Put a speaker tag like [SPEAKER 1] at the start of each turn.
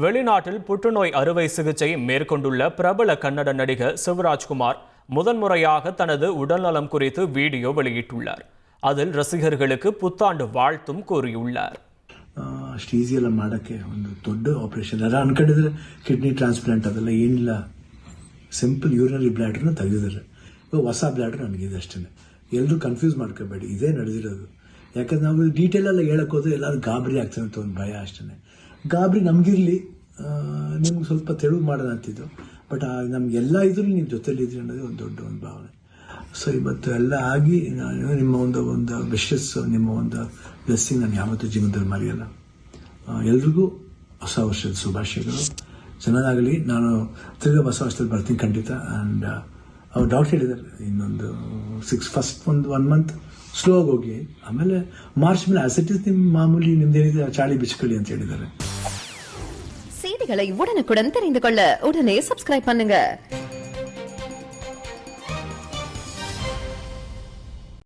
[SPEAKER 1] வெளிநாட்டில் புற்றுநோய் அறுவை சிகிச்சை மேற்கொண்டுள்ள பிரபல கன்னட நடிகர் சிவராஜ்குமார் முதன்முறையாக தனது உடல்நலம் குறித்து வீடியோ வெளியிட்டுள்ளார். அதில் ರಸಿಗர்களுக்கு புத்தாண்டு வாழ்த்தும் கூறியுள்ளார்.
[SPEAKER 2] ಅಷ್ಟು ಎಲ್ಲ ಮಾಡೋಕ್ಕೆ ಒಂದು ದೊಡ್ಡ ಆಪರೇಷನ್ ಎಲ್ಲ ಅನ್ಕೊಂಡಿದ್ರೆ ಕಿಡ್ನಿ ಟ್ರಾನ್ಸ್ಪ್ಲಾಂಟ್ ಅದೆಲ್ಲ ಏನಿಲ್ಲ, ಸಿಂಪಲ್ ಯೂರಿನರಿ ಬ್ಲಾಡರ್ನ ತೆಗೆದಿದ್ದಾರೆ. ಹೊಸ ಬ್ಲಾಡರ್ ನನಗಿದೆ ಅಷ್ಟೇ. ಎಲ್ಲರೂ ಕನ್ಫ್ಯೂಸ್ ಮಾಡ್ಕೋಬೇಡಿ, ಇದೇ ನಡೆದಿರೋದು. ಯಾಕಂದ್ರೆ ನಾವು ಡೀಟೇಲ್ ಎಲ್ಲ ಹೇಳಕ್ಕೆ ಹೋದ್ರೆ ಎಲ್ಲರೂ ಗಾಬರಿ ಆಗ್ತಾರೆ ಅಂತ ಒಂದು ಭಯ ಅಷ್ಟೇ. ಗಾಬರಿ ನಮಗಿರಲಿ, ನಿಮ್ಗೆ ಸ್ವಲ್ಪ ತೆಳುವು ಮಾಡೋಣ ಅಂತಿದ್ದು, ಬಟ್ ನಮಗೆಲ್ಲ ಇದ್ರೂ ನೀವು ಜೊತೆಲಿದ್ರಿ ಅನ್ನೋದೇ ಒಂದು ದೊಡ್ಡ ಒಂದು ಭಾವನೆ. ಸೊ ಇವತ್ತು ಎಲ್ಲ ಆಗಿ ನಿಮ್ಮ ಒಂದು ವಿಶಸ್, ನಿಮ್ಮ ಒಂದು ಬ್ಲೆಸ್ಸಿಂಗ್ ನಾನು ಯಾವತ್ತೂ ಜೀವನದಲ್ಲಿ ಮರೆಯಲ್ಲ. ಎಲ್ರಿಗೂ ಹೊಸ ವರ್ಷದ ಶುಭಾಶಯಗಳು. ಚೆನ್ನಾಗಲಿ. ನಾನು ತಿರ್ಗಾ ಹೊಸ ವರ್ಷದಲ್ಲಿ ಬರ್ತೀನಿ ಖಂಡಿತ. ಆ್ಯಂಡ್ ಅವ್ರು ಡಾಕ್ಟರ್ ಹೇಳಿದ್ದಾರೆ ಇನ್ನೊಂದು ಫಸ್ಟ್ ಒಂದು 1 ಮಂತ್ ಸ್ಲೋ ಆಗಿ ಹೋಗಿ, ಆಮೇಲೆ ಮಾರ್ಚ್ ಮೇಲೆ ಅಸೆಟಿಸ್ ನಿಮ್ಮ ಮಾಮೂಲಿ ನಿಮ್ದೇನಿದೆ ಚಾಳಿ ಬಿಚ್ಕೊಳ್ಳಿ ಅಂತ ಹೇಳಿದ್ದಾರೆ.
[SPEAKER 3] செய்திகளை உடனுக்குடன் தெரிந்து கொள்ள உடனே சப்ஸ்கிரைப் பண்ணுங்க.